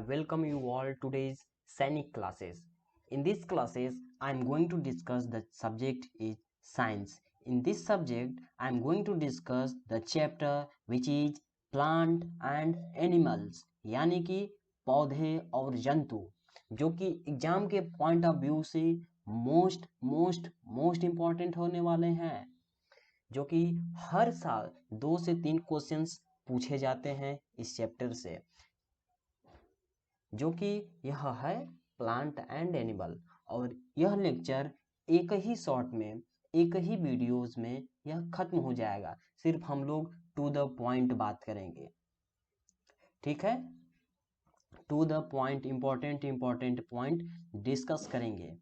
welcome you all today's Sainik classes. In these classes, I am going to discuss the subject is science. In this subject, I am going to discuss the chapter which is plant and animals, यानी कि पौधे और जंतु, जो कि exam के point of view से most important होने वाले हैं, जो कि हर साल 2 से 3 क्वेश्चंस पूछे जाते हैं इस चैप्टर से, जो कि यह है प्लांट एंड एनिमल। और यह लेक्चर एक ही शॉर्ट में, एक ही वीडियोस में यह खत्म हो जाएगा। सिर्फ हम लोग टू द पॉइंट बात करेंगे, ठीक है? To the point, important point discuss करेंगे,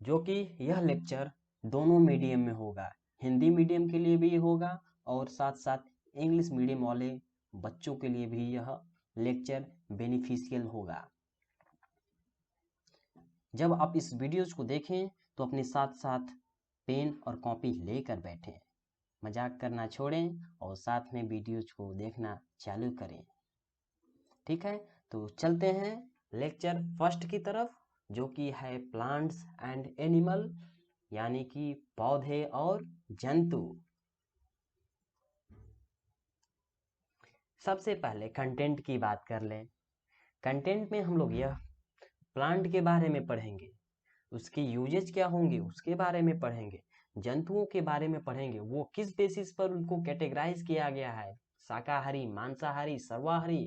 जो कि यह लेक्चर दोनों मीडियम में होगा। हिंदी मीडियम के लिए भी होगा और साथ साथ इंग्लिश मीडियम वाले बच्चों के लिए भी यह लेक्चर बेनिफिशियल होगा। जब आप इस वीडियोज को देखें तो अपने साथ साथ पेन और कॉपी लेकर बैठें, मजाक करना छोड़ें और साथ में वीडियोज को देखना चालू करें, ठीक है? तो चलते हैं लेक्चर फर्स्ट की तरफ, जो कि है प्लांट्स एंड एनिमल, यानी कि पौधे और जंतु। सबसे पहले कंटेंट की बात कर लें। कंटेंट में हम लोग यह प्लांट के बारे में पढ़ेंगे, उसके यूजेज क्या होंगे उसके बारे में पढ़ेंगे, जंतुओं के बारे में पढ़ेंगे, वो किस बेसिस पर उनको कैटेगराइज किया गया है, शाकाहारी, मांसाहारी, सर्वाहारी,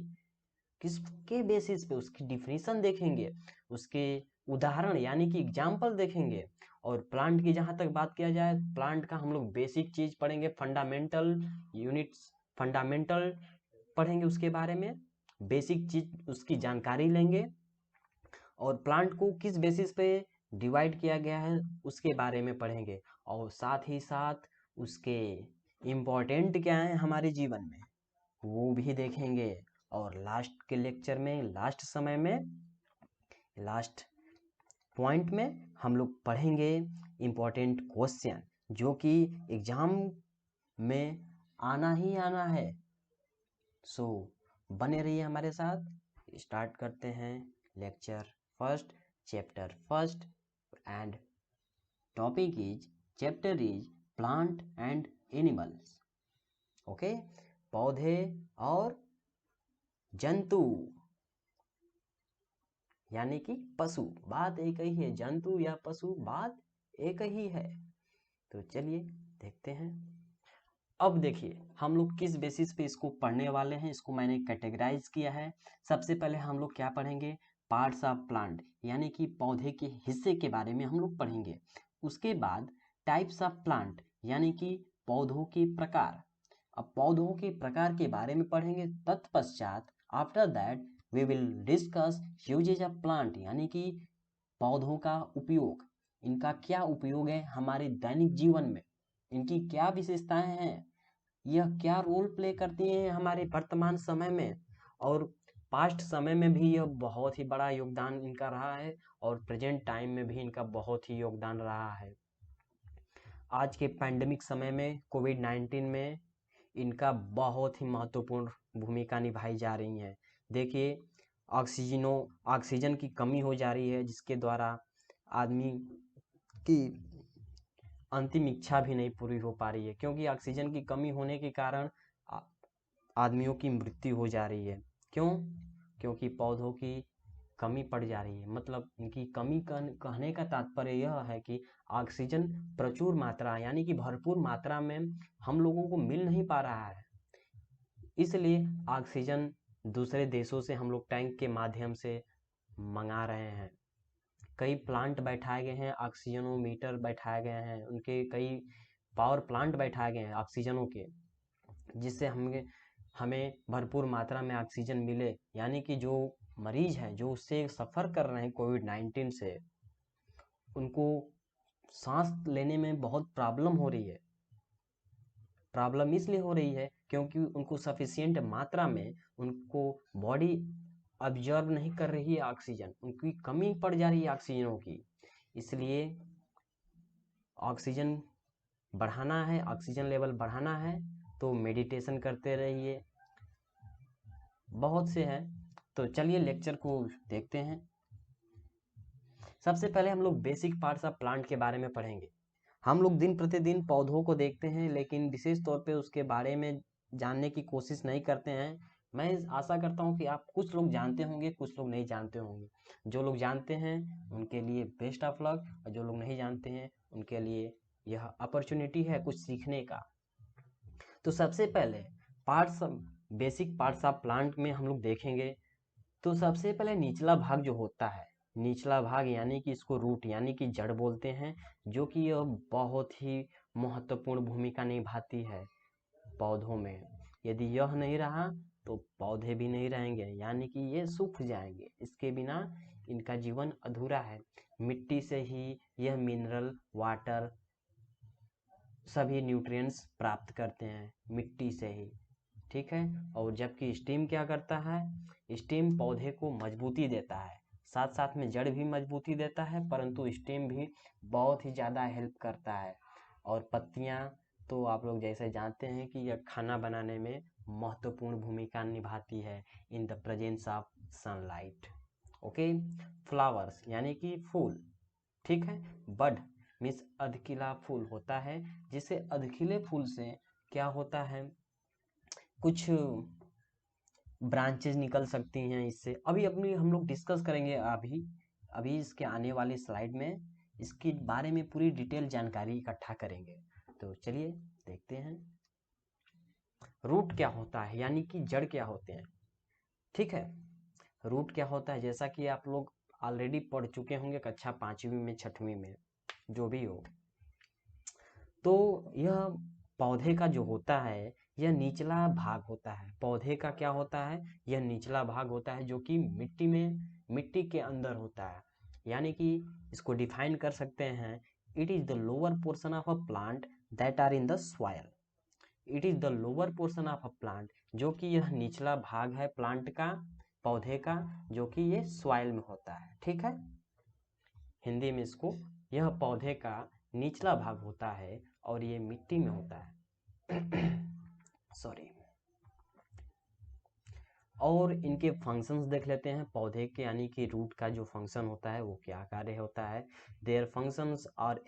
किसके बेसिस पे, उसकी डिफिनीशन देखेंगे, उसके उदाहरण यानी कि एग्जाम्पल देखेंगे। और प्लांट की जहाँ तक बात किया जाए, प्लांट का हम लोग बेसिक चीज पढ़ेंगे, फंडामेंटल यूनिट्स, फंडामेंटल पढ़ेंगे, उसके बारे में बेसिक चीज उसकी जानकारी लेंगे, और प्लांट को किस बेसिस पे डिवाइड किया गया है उसके बारे में पढ़ेंगे, और साथ ही साथ उसके इम्पोर्टेंट क्या है हमारे जीवन में वो भी देखेंगे। और लास्ट के लेक्चर में, लास्ट समय में, लास्ट पॉइंट में हम लोग पढ़ेंगे इम्पोर्टेंट क्वेश्चन, जो कि एग्जाम में आना ही आना है। सो बने रहिए हमारे साथ। स्टार्ट करते हैं lecture first, chapter first, and topic is, chapter is plant and animals. Okay, पौधे और जंतु, यानी कि पशु, बात एक ही है, जंतु या पशु बात एक ही है। तो चलिए देखते हैं। अब देखिए हम लोग किस बेसिस पे इसको पढ़ने वाले हैं, इसको मैंने कैटेगराइज किया है। सबसे पहले हम लोग क्या पढ़ेंगे, पार्ट्स ऑफ प्लांट, यानी कि पौधे के हिस्से के बारे में हम लोग पढ़ेंगे। उसके बाद टाइप्स ऑफ प्लांट, यानी कि पौधों के प्रकार। अब पौधों के प्रकार के बारे में पढ़ेंगे। तत्पश्चात after that we will discuss uses of plant, यानी कि पौधों का उपयोग, इनका क्या उपयोग है हमारे दैनिक जीवन में, इनकी क्या विशेषताएं हैं, यह क्या रोल प्ले करती हैं हमारे वर्तमान समय में, और पास्ट समय में भी यह बहुत ही बड़ा योगदान इनका रहा है, और प्रेजेंट टाइम में भी इनका बहुत ही योगदान रहा है। आज के पैंडेमिक समय में, कोविड-19 में इनका बहुत ही महत्वपूर्ण भूमिका निभाई जा रही है। देखिए ऑक्सीजन की कमी हो जा रही है, जिसके द्वारा आदमी की अंतिम इच्छा भी नहीं पूरी हो पा रही है, क्योंकि ऑक्सीजन की कमी होने के कारण आदमियों की मृत्यु हो जा रही है। क्यों? क्योंकि पौधों की कमी पड़ जा रही है। मतलब इनकी कमी कहने का तात्पर्य यह है कि ऑक्सीजन प्रचुर मात्रा, यानी कि भरपूर मात्रा में हम लोगों को मिल नहीं पा रहा है, इसलिए ऑक्सीजन दूसरे देशों से हम लोग टैंक के माध्यम से मंगा रहे हैं। कई प्लांट बैठाए गए हैं, ऑक्सीजनोमीटर बैठाए गए हैं, उनके कई पावर प्लांट बैठाए गए हैं ऑक्सीजनों के, जिससे हमें भरपूर मात्रा में ऑक्सीजन मिले। यानी कि जो मरीज हैं, जो उससे सफ़र कर रहे हैं कोविड-19 से, उनको सांस लेने में बहुत प्रॉब्लम हो रही है। प्रॉब्लम इसलिए हो रही है क्योंकि उनको सफिशिएंट मात्रा में उनको बॉडी ऑब्जर्व नहीं कर रही है ऑक्सीजन, उनकी कमी पड़ जा रही है ऑक्सीजनों की। इसलिए ऑक्सीजन बढ़ाना है, ऑक्सीजन लेवल बढ़ाना है, तो मेडिटेशन करते रहिए। बहुत से हैं तो चलिए लेक्चर को देखते हैं। सबसे पहले हम लोग बेसिक पार्ट्स ऑफ प्लांट के बारे में पढ़ेंगे। हम लोग दिन प्रतिदिन पौधों को देखते हैं, लेकिन विशेष तौर पे उसके बारे में जानने की कोशिश नहीं करते हैं। मैं आशा करता हूं कि आप कुछ लोग जानते होंगे, कुछ लोग नहीं जानते होंगे। जो लोग जानते हैं उनके लिए बेस्ट ऑफ लक, और जो लोग नहीं जानते हैं उनके लिए यह अपॉर्चुनिटी है कुछ सीखने का। तो सबसे पहले parts, basic parts of plant में हम लोग देखेंगे। तो सबसे पहले निचला भाग जो होता है, निचला भाग यानी कि इसको रूट यानी कि जड़ बोलते हैं, जो कि यह बहुत ही महत्वपूर्ण भूमिका निभाती है पौधों में। यदि यह नहीं रहा तो पौधे भी नहीं रहेंगे, यानी कि ये सूख जाएंगे। इसके बिना इनका जीवन अधूरा है। मिट्टी से ही यह मिनरल, वाटर, सभी न्यूट्रिएंट्स प्राप्त करते हैं मिट्टी से ही, ठीक है। और जबकि स्टीम क्या करता है, स्टीम पौधे को मजबूती देता है, साथ साथ में जड़ भी मजबूती देता है, परंतु स्टीम भी बहुत ही ज़्यादा हेल्प करता है। और पत्तियाँ तो आप लोग जैसे जानते हैं कि यह खाना बनाने में महत्वपूर्ण भूमिका निभाती है in the presence of sunlight. Okay. Flowers यानी कि फूल, ठीक है। बड मीन्स अधखिला फूल होता है, जिसे अधखिले फूल से क्या होता है, कुछ ब्रांचेज निकल सकती हैं इससे। अभी अपनी हम लोग डिस्कस करेंगे, अभी इसके आने वाली स्लाइड में इसके बारे में पूरी डिटेल जानकारी इकट्ठा करेंगे। तो चलिए देखते हैं रूट क्या होता है, यानी कि जड़ क्या होते हैं, ठीक है। रूट क्या होता है, जैसा कि आप लोग ऑलरेडी पढ़ चुके होंगे कक्षा 5वीं में, 6वीं में, जो भी हो। तो यह पौधे का जो होता है, यह निचला भाग होता है। पौधे का क्या होता है, यह निचला भाग होता है, जो कि मिट्टी के अंदर होता है। यानी कि इसको डिफाइन कर सकते हैं, it is the lower portion of a plant that are in the soil. It is the lower portion of a plant, जो कि यह निचला भाग है प्लांट का, पौधे का, जो कि ये सॉइल में होता है, ठीक है। हिंदी में इसको, यह पौधे का निचला भाग होता है और ये मिट्टी में होता है। सॉरी। और इनके फंक्शंस देख लेते हैं पौधे के, यानी कि रूट का जो फंक्शन होता है वो क्या कार्य होता है। Their functions are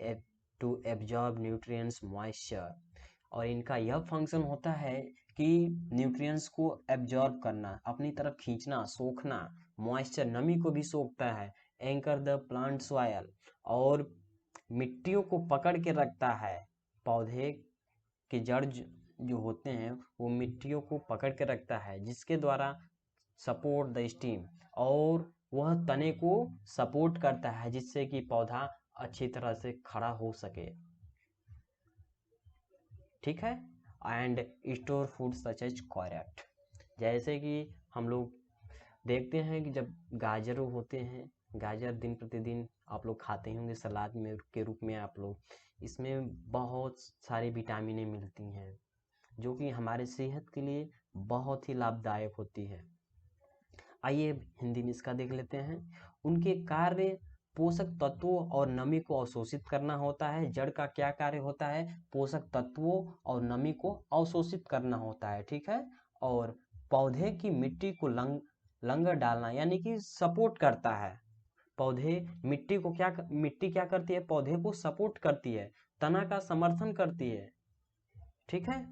to absorb nutrients, moisture. और इनका यह फंक्शन होता है कि न्यूट्रिएंट्स को एब्जॉर्ब करना, अपनी तरफ खींचना, सोखना, मॉइस्चर नमी को भी सोखता है। एंकर द प्लांट सॉइल, और मिट्टियों को पकड़ के रखता है। पौधे के जड़ जो होते हैं वो मिट्टियों को पकड़ के रखता है, जिसके द्वारा सपोर्ट द स्टीम, और वह तने को सपोर्ट करता है, जिससे कि पौधा अच्छी तरह से खड़ा हो सके, ठीक है। And store food such as carrot, जैसे कि हम लोग देखते हैं कि जब गाजर होते हैं, गाजर दिन प्रतिदिन आप लोग खाते होंगे सलाद में के रूप में आप लोग, इसमें बहुत सारी विटामिनें मिलती हैं, जो कि हमारे सेहत के लिए बहुत ही लाभदायक होती है। आइए हिंदी में इसका देख लेते हैं। उनके कार्य पोषक तत्वों और नमी को अवशोषित करना होता है। जड़ का क्या कार्य होता है, पोषक तत्वों और नमी को अवशोषित करना होता है, ठीक है। और पौधे की मिट्टी को लंगर डालना, यानी कि सपोर्ट करता है। पौधे मिट्टी क्या करती है, पौधे को सपोर्ट करती है, तना का समर्थन करती है, ठीक है।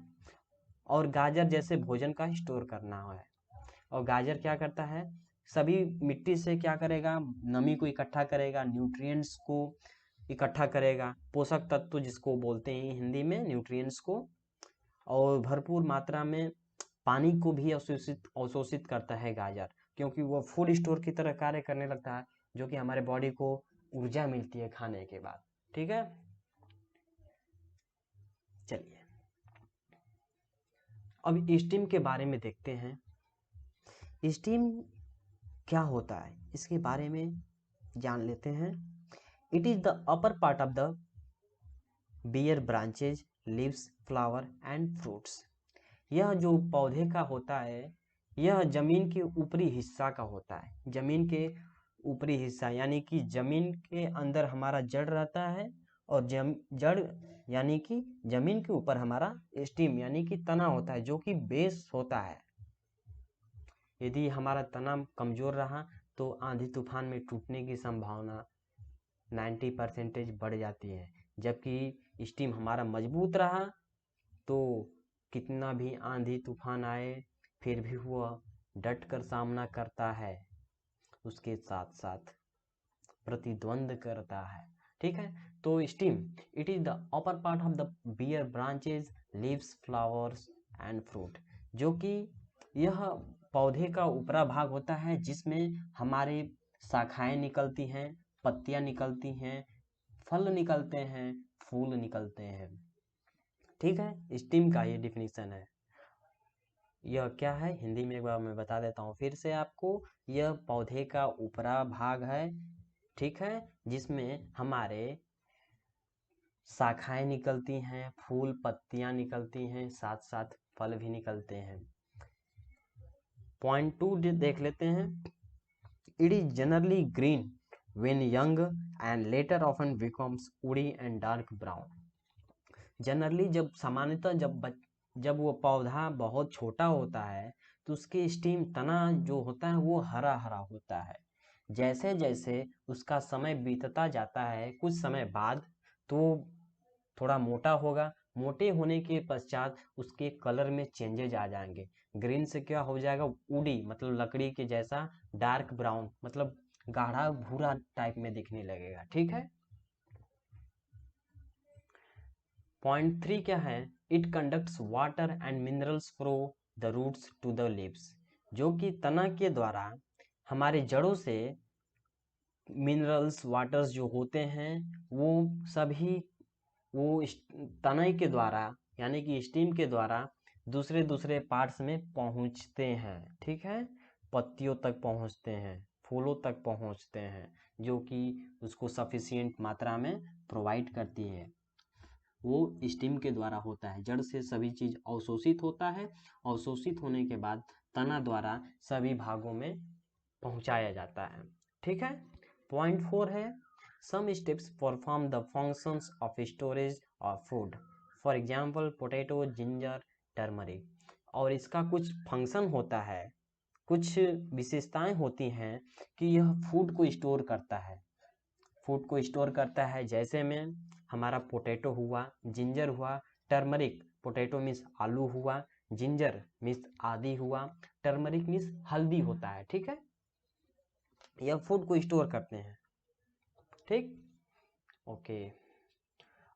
और गाजर जैसे भोजन का स्टोर करना है। और गाजर क्या करता है, सभी मिट्टी से क्या करेगा, नमी को इकट्ठा करेगा, न्यूट्रिएंट्स को इकट्ठा करेगा, पोषक तत्व जिसको बोलते हैं हिंदी में न्यूट्रिएंट्स को, और भरपूर मात्रा में पानी को भी अवशोषित करता है गाजर, क्योंकि वो फूड स्टोर की तरह कार्य करने लगता है, जो कि हमारे बॉडी को ऊर्जा मिलती है खाने के बाद, ठीक है। चलिए अब स्टीम के बारे में देखते हैं। स्टीम क्या होता है, इसके बारे में जान लेते हैं। It is the upper part of the bear branches, leaves, flower and fruits. यह जो पौधे का होता है, यह जमीन के ऊपरी हिस्सा का होता है। जमीन के ऊपरी हिस्सा यानी कि जमीन के अंदर हमारा जड़ रहता है, और जड़ यानी कि जमीन के ऊपर हमारा स्टीम यानी कि तना होता है, जो कि बेस होता है। यदि हमारा तना कमज़ोर रहा तो आंधी तूफान में टूटने की संभावना 90% बढ़ जाती है। जबकि स्टेम हमारा मजबूत रहा तो कितना भी आंधी तूफान आए फिर भी वह डट कर सामना करता है, उसके साथ साथ प्रतिद्वंद करता है। ठीक है, तो stem it is the upper part of the bear branches leaves flowers and fruit, जो कि यह पौधे का ऊपरा भाग होता है जिसमें हमारे शाखाएं निकलती हैं, पत्तियां निकलती हैं, फल निकलते हैं, फूल निकलते हैं। ठीक है, स्टेम का ये डिफिनीशन है। यह क्या है हिंदी में एक बार मैं बता देता हूँ फिर से आपको। यह पौधे का ऊपरा भाग है, ठीक है, जिसमें हमारे शाखाएं निकलती हैं, फूल पत्तियां निकलती हैं, साथ साथ फल भी निकलते हैं। पॉइंट 2 देख लेते हैं। It is generally green when young and later often becomes woody and dark brown। Generally जब सामान्यतः जब वो पौधा बहुत छोटा होता है तो उसके स्टेम तना जो होता है वो हरा हरा होता है। जैसे जैसे उसका समय बीतता जाता है कुछ समय बाद तो थोड़ा मोटा होगा, मोटे होने के पश्चात उसके कलर में चेंजेज आ जाएंगे। ग्रीन से क्या हो जाएगा, वुडी मतलब लकड़ी के जैसा, डार्क ब्राउन मतलब गाढ़ा भूरा टाइप में दिखने लगेगा। ठीक है, पॉइंट 3 क्या है, it conducts water and minerals from the roots to the leaves, जो कि तना के द्वारा हमारे जड़ों से मिनरल्स वाटर्स जो होते हैं वो सभी वो तनई के द्वारा यानी कि स्टेम के द्वारा दूसरे दूसरे पार्ट्स में पहुंचते हैं। ठीक है, पत्तियों तक पहुंचते हैं, फूलों तक पहुंचते हैं, जो कि उसको सफिशिएंट मात्रा में प्रोवाइड करती है। वो स्टेम के द्वारा होता है। जड़ से सभी चीज अवशोषित होता है, अवशोषित होने के बाद तना द्वारा सभी भागों में पहुंचाया जाता है। ठीक है, पॉइंट 4 है, some steps perform the functions of storage of food, for example potato, ginger, turmeric। और इसका कुछ फंक्शन होता है, कुछ विशेषताएं होती हैं कि यह फूड को स्टोर करता है, फूड को स्टोर करता है। जैसे में हमारा पोटैटो हुआ, जिंजर हुआ, टर्मरिक, पोटैटो मीन्स आलू हुआ, जिंजर मीन्स आदि हुआ, टर्मरिक मीन्स हल्दी होता है। ठीक है, यह फूड को स्टोर करते हैं। ठीक, ओके,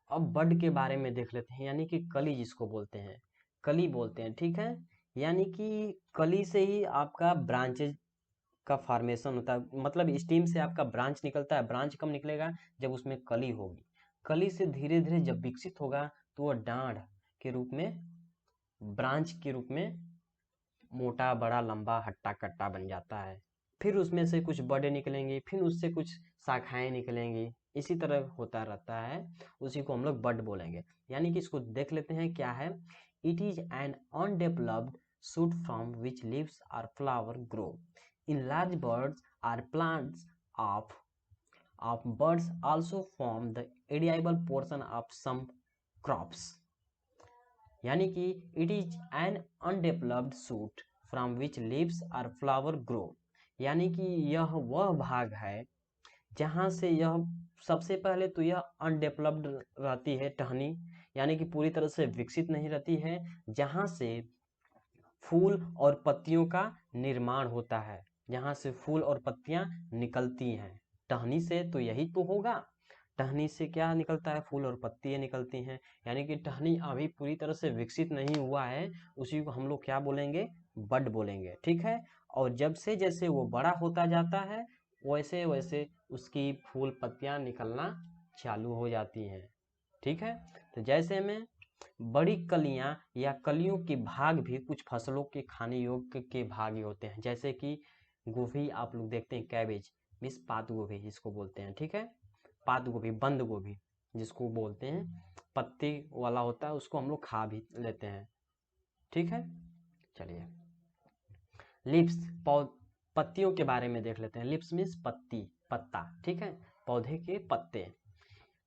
अब बड के बारे में देख लेते हैं, यानी कि कली जिसको बोलते हैं, कली बोलते हैं। ठीक है, यानी कि कली से ही आपका ब्रांचेज का फॉर्मेशन होता है, मतलब स्टेम से आपका ब्रांच निकलता है। ब्रांच कब निकलेगा, जब उसमें कली होगी। कली से धीरे धीरे जब विकसित होगा तो वह डांड के रूप में, ब्रांच के रूप में मोटा बड़ा लंबा हट्टा कट्टा बन जाता है। फिर उसमें से कुछ बड़े निकलेंगे, फिर उससे कुछ शाखाएं निकलेंगी, इसी तरह होता रहता है। उसी को हम लोग बड बोलेंगे। यानी कि इसको देख लेते हैं क्या है, it is an undeveloped shoot from which leaves or flower grow in large birds or plants of birds also form the edible portion of some crops। यानी कि it is an undeveloped shoot from which leaves or flower grow, यानी कि यह वह भाग है जहाँ से यह सबसे पहले तो यह अनडेवलप्ड रहती है टहनी, यानी कि पूरी तरह से विकसित नहीं रहती है, जहाँ से फूल और पत्तियों का निर्माण होता है, जहाँ से फूल और पत्तियां निकलती हैं। टहनी से तो यही तो होगा, टहनी से क्या निकलता है, फूल और पत्तियां निकलती हैं। यानी कि टहनी अभी पूरी तरह से विकसित नहीं हुआ है, उसी को हम लोग क्या बोलेंगे, बड बोलेंगे। ठीक है, और जब से जैसे वो बड़ा होता जाता है वैसे वैसे उसकी फूल पत्तियां निकलना चालू हो जाती हैं। ठीक है, तो जैसे में बड़ी कलियां या कलियों के भाग भी कुछ फसलों के खाने योग्य के भाग ही होते हैं। जैसे कि गोभी आप लोग देखते हैं, कैबेज मीन्स पात गोभी जिसको बोलते हैं। ठीक है, पात गोभी, बंद गोभी जिसको बोलते हैं, पत्ती वाला होता है, उसको हम लोग खा भी लेते हैं। ठीक है, चलिए लिप्स, पत्तियों के बारे में देख लेते हैं। लिप्स मीन्स पत्ती, पत्ता। ठीक है, पौधे के पत्ते।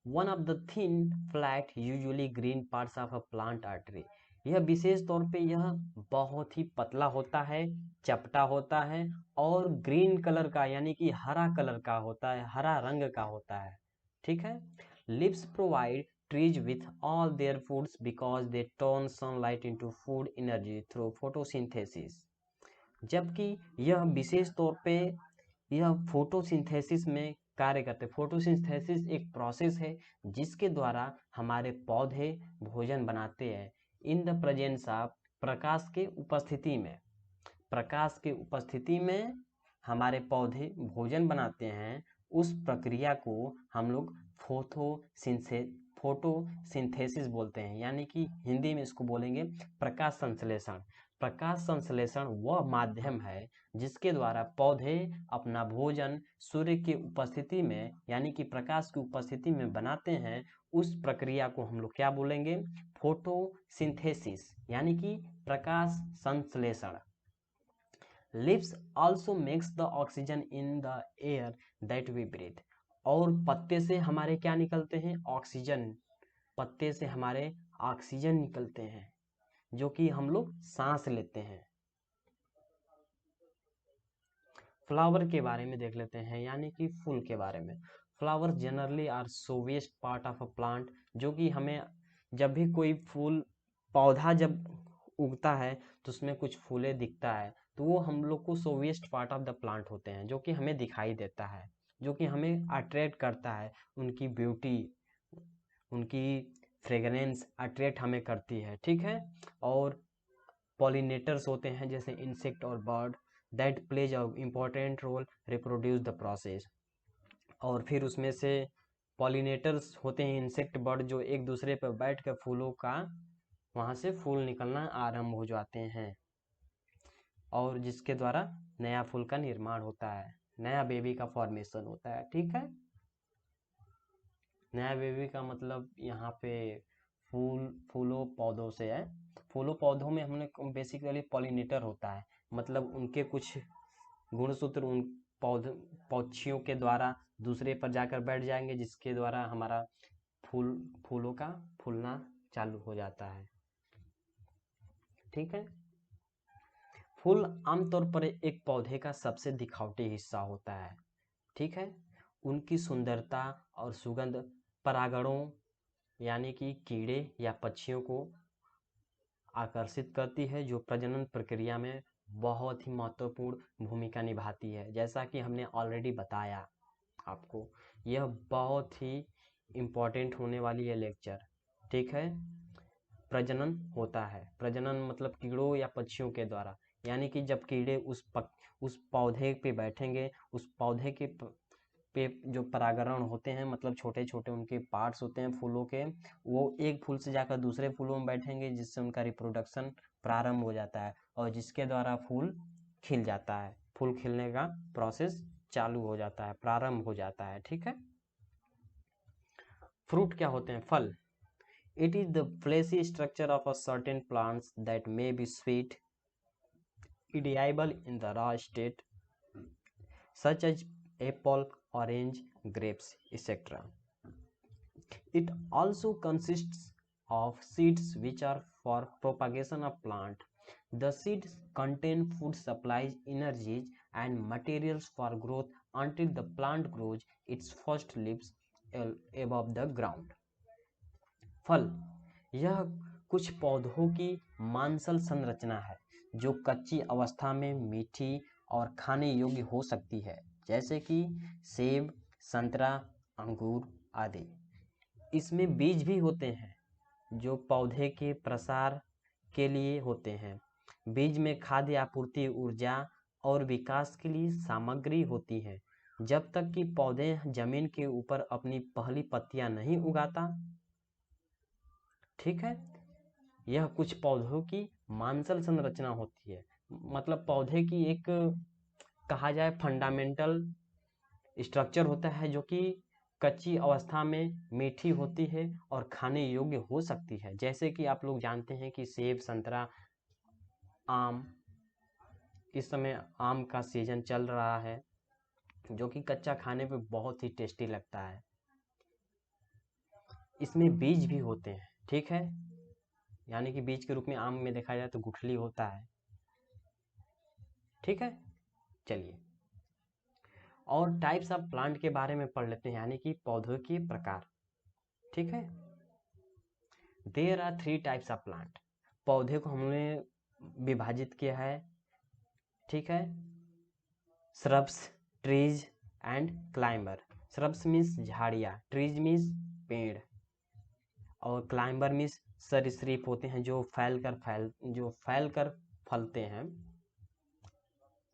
One of the thin, flat, usually green parts of a plant artery। यह विशेष तौर पे यह बहुत ही पतला होता है, चपटा होता है और ग्रीन कलर का यानी कि हरा कलर का होता है, हरा रंग का होता है। ठीक है। Leaves provide trees with all their foods because they turn sunlight into food energy through photosynthesis। जबकि यह विशेष तौर पे यह फोटोसिंथेसिस में कार्य करते हैं। फोटोसिंथेसिस एक प्रोसेस है जिसके द्वारा हमारे पौधे भोजन बनाते हैं इन द प्रेजेंस ऑफ प्रकाश के उपस्थिति में। प्रकाश के उपस्थिति में हमारे पौधे भोजन बनाते हैं। उस प्रक्रिया को हम लोग फोटोसिंथेसिस बोलते हैं, यानी कि हिंदी में इसको बोलेंगे प्रकाश संश्लेषण। प्रकाश संश्लेषण वह माध्यम है जिसके द्वारा पौधे अपना भोजन सूर्य की उपस्थिति में यानी कि प्रकाश की उपस्थिति में बनाते हैं। उस प्रक्रिया को हम लोग क्या बोलेंगे? फोटोसिंथेसिस यानी कि प्रकाश संश्लेषण। Leaves also makes the oxygen in the air that we breathe। और पत्ते से हमारे क्या निकलते हैं? ऑक्सीजन। पत्ते से हमारे ऑक्सीजन निकलते हैं जो कि हम लोग सांस लेते हैं। फ्लावर के बारे में देख लेते हैं, यानी कि फूल के बारे में। Flower generally are showiest part of a plant, जो कि हमें जब भी कोई फूल पौधा जब उगता है तो उसमें कुछ फूले दिखता है तो वो हम लोग को सोवेस्ट पार्ट ऑफ द प्लांट होते हैं, जो कि हमें दिखाई देता है, जो कि हमें अट्रैक्ट करता है। उनकी ब्यूटी, उनकी फ्रेगरेंस अट्रैक्ट हमें करती है। ठीक है। और पॉलिनेटर्स होते हैं जैसे इंसेक्ट और bird that plays a important role reproduce the process. और फिर उसमें से पॉलिनेटर्स होते हैं इंसेक्ट बर्ड जो एक दूसरे पर बैठ कर फूलों का वहाँ से फूल निकलना आरंभ हो जाते हैं और जिसके द्वारा नया फूल का निर्माण होता है, नया बेबी का फॉर्मेशन होता है। ठीक है। नया बेबी का मतलब यहाँ पे फूलों पौधों से है। फूलों पौधों में हमने बेसिकली पॉलिनेटर होता है, मतलब उनके कुछ गुणसूत्र उन पक्षियों के द्वारा दूसरे पर जाकर बैठ जाएंगे, जिसके द्वारा हमारा फूलों का फूलना चालू हो जाता है। ठीक है। फूल आमतौर पर एक पौधे का सबसे दिखावटी हिस्सा होता है। ठीक है। उनकी सुंदरता और सुगंध परागणों यानी कि कीड़े या पक्षियों को आकर्षित करती है, जो प्रजनन प्रक्रिया में बहुत ही महत्वपूर्ण भूमिका निभाती है। जैसा कि हमने ऑलरेडी बताया आपको, यह बहुत ही इम्पोर्टेंट होने वाली है लेक्चर। ठीक है। प्रजनन होता है, प्रजनन मतलब कीड़ों या पक्षियों के द्वारा, यानी कि जब कीड़े उस पौधे पे बैठेंगे, उस पौधे के पे जो परागण होते हैं, मतलब छोटे छोटे उनके पार्ट्स होते हैं फूलों के, वो एक फूल से जाकर दूसरे फूलों में बैठेंगे, जिससे उनका रिप्रोडक्शन प्रारंभ हो जाता है और जिसके द्वारा फूल खिल जाता है। फूल खिलने का प्रोसेस चालू हो जाता है, प्रारंभ हो जाता है। ठीक है। फ्रूट क्या होते हैं? फल। It is the fleshy structure of a certain plants that may be sweet, edible in the raw state, such as apple, orange, grapes, etc. It also consists of seeds which are for propagation of plant. The seeds contain food supplies, energies, and materials for growth until the plant grows its first leaves above the ground. फल यह कुछ पौधों की मांसल संरचना है जो कच्ची अवस्था में मीठी और खाने योग्य हो सकती है, जैसे कि सेब, संतरा, अंगूर आदि। इसमें बीज भी होते हैं जो पौधे के प्रसार के लिए होते हैं। बीज में खाद्य आपूर्ति, ऊर्जा और विकास के लिए सामग्री होती है। जब तक कि पौधे जमीन के ऊपर अपनी पहली पत्तियां नहीं उगाता। ठीक है। यह कुछ पौधों की मांसल संरचना होती है, मतलब पौधे की एक कहा जाए फंडामेंटल स्ट्रक्चर होता है जो कि कच्ची अवस्था में मीठी होती है और खाने योग्य हो सकती है। जैसे कि आप लोग जानते हैं कि सेब, संतरा, आम, इस समय आम का सीजन चल रहा है जो कि कच्चा खाने पे बहुत ही टेस्टी लगता है। इसमें बीज भी होते हैं। ठीक है। यानी कि बीज के रूप में आम में देखा जाए तो गुठली होता है। ठीक है, चलिए और टाइप्स ऑफ प्लांट के बारे में पढ़ लेते हैं, यानी कि पौधों के प्रकार। ठीक है, there are 3 types of plant. पौधे को हमने विभाजित किया है। ठीक है, shrubs, trees and climber. Shrubs means झाड़ियाँ, ट्रीज मीन्स पेड़, और क्लाइंबर मीन्स सरीसृप होते हैं जो फैल कर फलते हैं।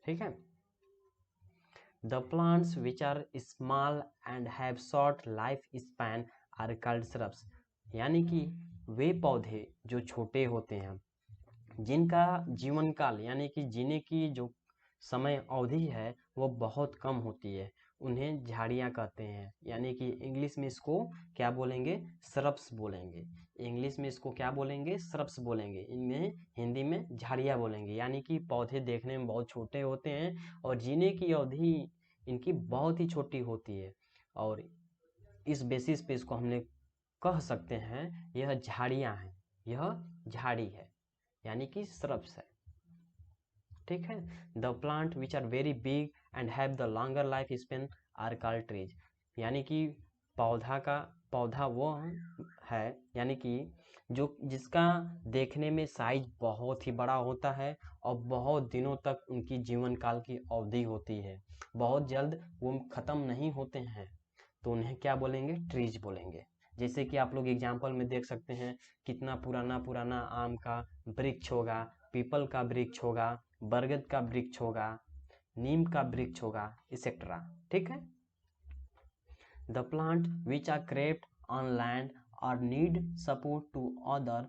ठीक है, the plants which are small and have short life span are called shrubs. यानी कि वे पौधे जो छोटे होते हैं, जिनका जीवन काल यानी कि जीने की जो समय अवधि है वो बहुत कम होती है, उन्हें झाड़ियाँ कहते हैं। यानी कि इंग्लिश में इसको क्या बोलेंगे, श्रब्स बोलेंगे। इंग्लिश में इसको क्या बोलेंगे, श्रब्स बोलेंगे। इनमें हिंदी में झाड़ियाँ बोलेंगे। यानी कि पौधे देखने में बहुत छोटे होते हैं और जीने की अवधि इनकी बहुत ही छोटी होती है, और इस बेसिस पे इसको हमने कह सकते हैं यह झाड़ियाँ हैं, यह झाड़ी है, यानी कि श्रब्स है। ठीक है, the plant which are very big and have the longer life span are called trees. यानी कि पौधा वो है, यानी कि जो जिसका देखने में साइज बहुत ही बड़ा होता है और बहुत दिनों तक उनकी जीवन काल की अवधि होती है, बहुत जल्द वो खत्म नहीं होते हैं, तो उन्हें क्या बोलेंगे, ट्रीज बोलेंगे। जैसे कि आप लोग एग्जाम्पल में देख सकते हैं कितना पुराना पुराना आम का वृक्ष होगा, पीपल का वृक्ष होगा, बरगद का वृक्ष होगा, नीम का वृक्ष होगा, एक्सेट्रा। ठीक है, the plant which are crept on land और need support to other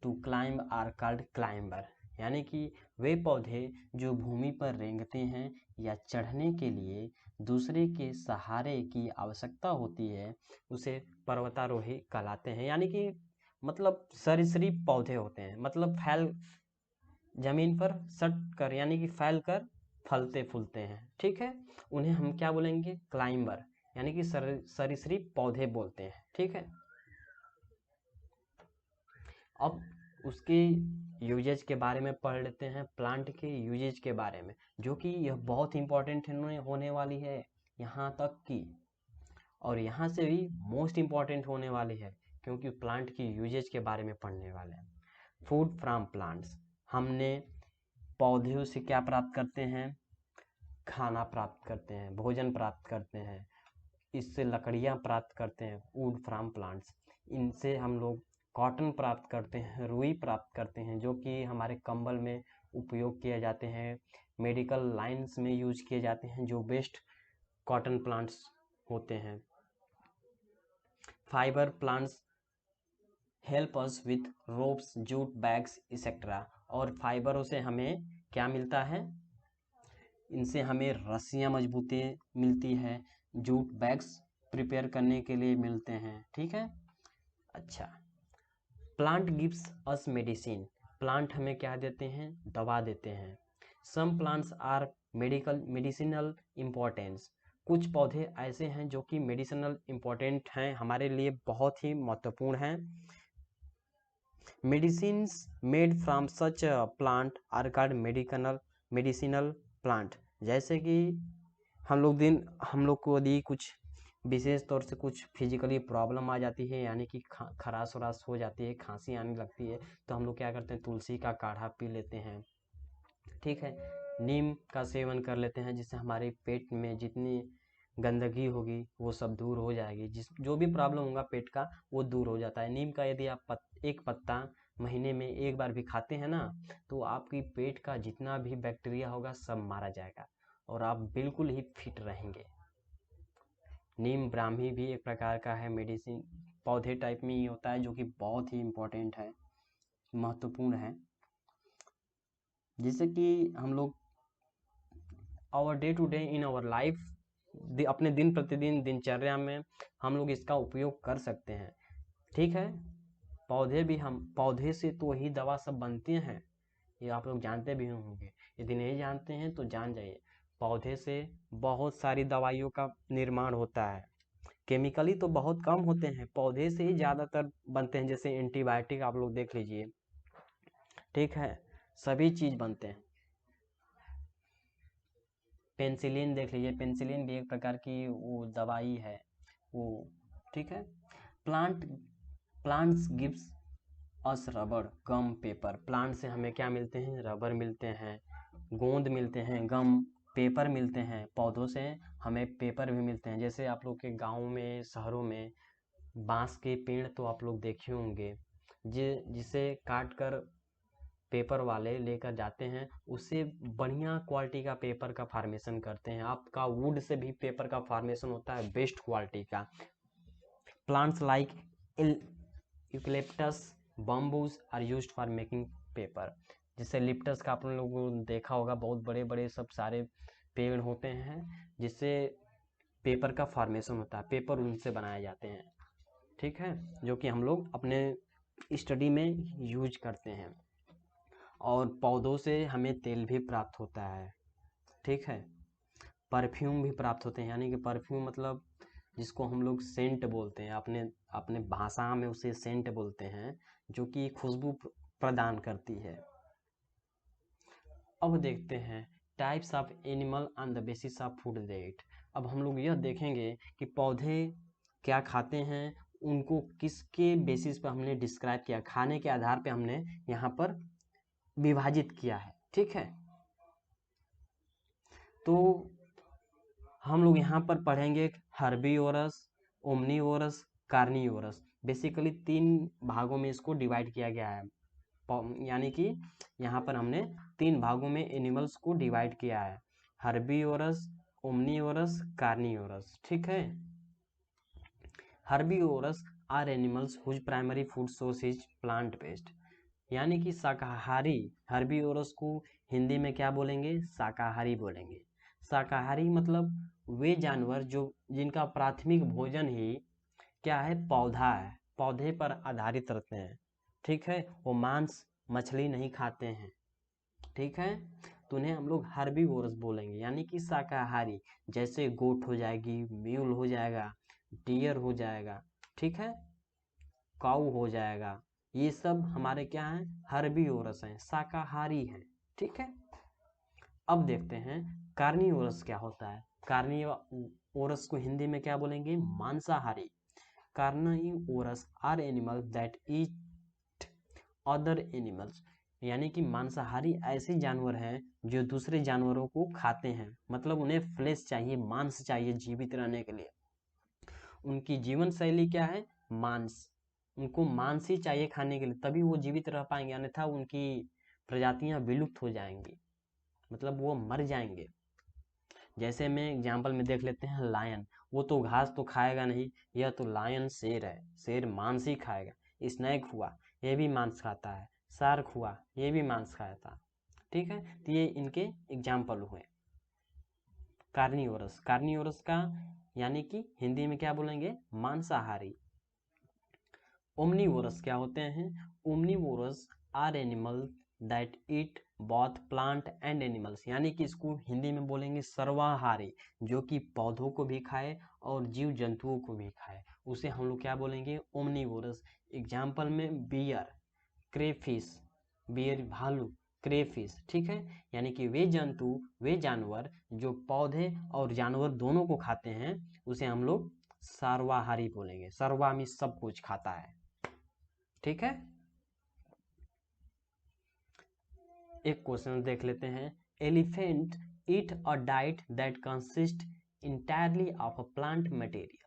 to climb are called climber. यानी कि वे पौधे जो भूमि पर रेंगते हैं या चढ़ने के लिए दूसरे के सहारे की आवश्यकता होती है, उसे पर्वतारोही कहलाते हैं। यानी कि मतलब सरीसृप पौधे होते हैं, मतलब जमीन पर सट कर यानी कि फैल कर फलते फूलते हैं। ठीक है, उन्हें हम क्या बोलेंगे, क्लाइंबर, यानी कि सरीसृप पौधे बोलते हैं। ठीक है, अब उसके यूजेज के बारे में पढ़ लेते हैं, प्लांट के यूजेज के बारे में, जो कि यह बहुत इंपॉर्टेंट होने वाली है यहाँ तक की, और यहाँ से भी मोस्ट इम्पॉर्टेंट होने वाली है, क्योंकि प्लांट की यूजेज के बारे में पढ़ने वाले हैं। फूड फ्रॉम प्लांट्स, हमने पौधों से क्या प्राप्त करते हैं, खाना प्राप्त करते हैं, भोजन प्राप्त करते हैं, इससे लकड़ियाँ प्राप्त करते हैं, वुड फ्रॉम प्लांट्स। इनसे हम लोग कॉटन प्राप्त करते हैं, रुई प्राप्त करते हैं, जो कि हमारे कंबल में उपयोग किए जाते हैं, मेडिकल लाइंस में यूज किए जाते हैं, जो बेस्ट कॉटन प्लांट्स होते हैं। Fibre plants help us with ropes, jute, bags etcetera. और फाइबरों से हमें क्या मिलता है, इनसे हमें रस्सियाँ मजबूती मिलती है, जूट बैग्स प्रिपेयर करने के लिए मिलते हैं। ठीक है, अच्छा, plant gives us medicine, plant हमें क्या देते हैं, दवा देते हैं। Some plants are medicinal importance, कुछ पौधे ऐसे हैं जो कि मेडिसिनल इम्पोर्टेंट हैं, हमारे लिए बहुत ही महत्वपूर्ण हैं। Medicines made from such plant are called medicinal plant. जैसे कि हम लोग को यदि कुछ विशेष तौर से कुछ फिजिकली प्रॉब्लम आ जाती है, यानी कि खराश वराश हो जाती है, खांसी आने लगती है, तो हम लोग क्या करते हैं, तुलसी का काढ़ा पी लेते हैं। ठीक है, नीम का सेवन कर लेते हैं, जिससे हमारे पेट में जितनी गंदगी होगी वो सब दूर हो जाएगी, जो भी प्रॉब्लम होगा पेट का वो दूर हो जाता है। नीम का यदि आप एक पत्ता महीने में एक बार भी खाते हैं ना, तो आपकी पेट का जितना भी बैक्टीरिया होगा सब मारा जाएगा और आप बिल्कुल ही फिट रहेंगे। नीम ब्राह्मी भी एक प्रकार का है, मेडिसिन पौधे टाइप में ही होता है, जो कि बहुत ही इम्पोर्टेंट है, महत्वपूर्ण है। जैसे कि हम लोग our day to day in our life, अपने दिन प्रतिदिन दिनचर्या में हम लोग इसका उपयोग कर सकते हैं। ठीक है, पौधे से तो ही दवा सब बनती हैं, ये आप लोग जानते भी होंगे। यदि नहीं जानते हैं तो जान जाइए, पौधे से बहुत सारी दवाइयों का निर्माण होता है। केमिकली तो बहुत कम होते हैं, पौधे से ही ज़्यादातर बनते हैं। जैसे एंटीबायोटिक आप लोग देख लीजिए, ठीक है, सभी चीज बनते हैं। पेंसिलिन देख लीजिए, पेंसिलिन भी एक प्रकार की वो दवाई है वो, ठीक है। प्लांट्स गिव्स अस रबर गम पेपर, प्लांट से हमें क्या मिलते हैं, रबर मिलते हैं, गोंद मिलते हैं, गम पेपर मिलते हैं। पौधों से हमें पेपर भी मिलते हैं। जैसे आप लोग के गाँव में, शहरों में बांस के पेड़ तो आप लोग देखे होंगे, जिसे काट कर पेपर वाले लेकर जाते हैं, उससे बढ़िया क्वालिटी का पेपर का फॉर्मेशन करते हैं। आपका वुड से भी पेपर का फॉर्मेशन होता है बेस्ट क्वालिटी का। Plants like eucalyptus bamboos are used for making paper. जैसे लिप्टस का आप लोगों ने देखा होगा, बहुत बड़े बड़े सब सारे पेड़ होते हैं जिससे पेपर का फॉर्मेशन होता है, पेपर उनसे बनाए जाते हैं, ठीक है, जो कि हम लोग अपने स्टडी में यूज करते हैं। और पौधों से हमें तेल भी प्राप्त होता है, ठीक है। परफ्यूम भी प्राप्त होते हैं, यानी कि परफ्यूम मतलब जिसको हम लोग सेंट बोलते हैं, अपने अपने भाषा में उसे सेंट बोलते हैं, जो कि खुशबू प्रदान करती है। अब देखते हैं types of animal on the basis of food they eat. अब हम लोग यह देखेंगे कि पौधे क्या खाते हैं, उनको किसके बेसिस पर हमने डिस्क्राइब किया, खाने के आधार पे हमने यहाँ पर विभाजित किया है, ठीक है। तो हम लोग यहाँ पर पढ़ेंगे हर्बीवोरस, ओमनीवोरस, कार्निवोरस। बेसिकली 3 भागों में इसको डिवाइड किया गया है, यानी कि यहाँ पर हमने 3 भागों में एनिमल्स को डिवाइड किया है, हर्बीवोरस, ओमनीवोरस, कार्निवोरस, ठीक है। Herbivorous are animals whose primary food source is plant based, यानी कि शाकाहारी। हर्बीवोरस को हिंदी में क्या बोलेंगे, शाकाहारी बोलेंगे। शाकाहारी मतलब वे जानवर जो जिनका प्राथमिक भोजन ही क्या है, पौधा है, पौधे पर आधारित रहते हैं, ठीक है। वो मांस मछली नहीं खाते हैं, ठीक है। तो उन्हें हम लोग हर्बीवोरस बोलेंगे, यानी कि शाकाहारी। जैसे गोट हो जाएगी, म्यूल हो जाएगा, डियर हो जाएगा, ठीक है, काऊ हो जाएगा, ये सब हमारे क्या हैं, हर्बीवोरस हैं, शाकाहारी हैं, ठीक है। अब देखते हैं कार्निवोरस क्या होता है। कार्निवोरस को हिंदी में क्या बोलेंगे, मांसाहारी। Carnivorous are animal that eat other animals, यानी कि मांसाहारी ऐसे जानवर हैं जो दूसरे जानवरों को खाते हैं, मतलब उन्हें फ्लेश चाहिए, मांस चाहिए जीवित रहने के लिए। उनकी जीवन शैली क्या है, मांस, उनको मांस ही चाहिए खाने के लिए, तभी वो जीवित रह पाएंगे, अन्यथा उनकी प्रजातियां विलुप्त हो जाएंगी, मतलब वो मर जाएंगे। जैसे में एग्जाम्पल में देख लेते हैं लायन, वो तो घास तो खाएगा नहीं, यह तो लायन शेर है, शेर मांस ही खाएगा। स्नैक हुआ, ये भी मांस खाता है। शार्क हुआ, ये भी मांस खाता, ठीक है। तो ये इनके एग्जाम्पल हुए कार्निवोरस। कार्निवोरस का यानी कि हिंदी में क्या बोलेंगे, मांसाहारी। ओमनीवोरस क्या होते हैं, omnivorous are animal that eat both plant and animals, यानी कि इसको हिंदी में बोलेंगे सर्वाहारी, जो कि पौधों को भी खाए और जीव जंतुओं को भी खाए, उसे हम लोग क्या बोलेंगे, ओमनीवोरस। एग्जाम्पल में बियर, क्रेफिश, बियर भालू, क्रेफिश, ठीक है। यानी कि वे जंतु, वे जानवर जो पौधे और जानवर दोनों को खाते हैं, उसे हम लोग सर्वाहारी बोलेंगे। सर्वा में सब कुछ खाता है, ठीक है। एक क्वेश्चन देख लेते हैं। Elephant eat a diet that consist entirely of a plant material.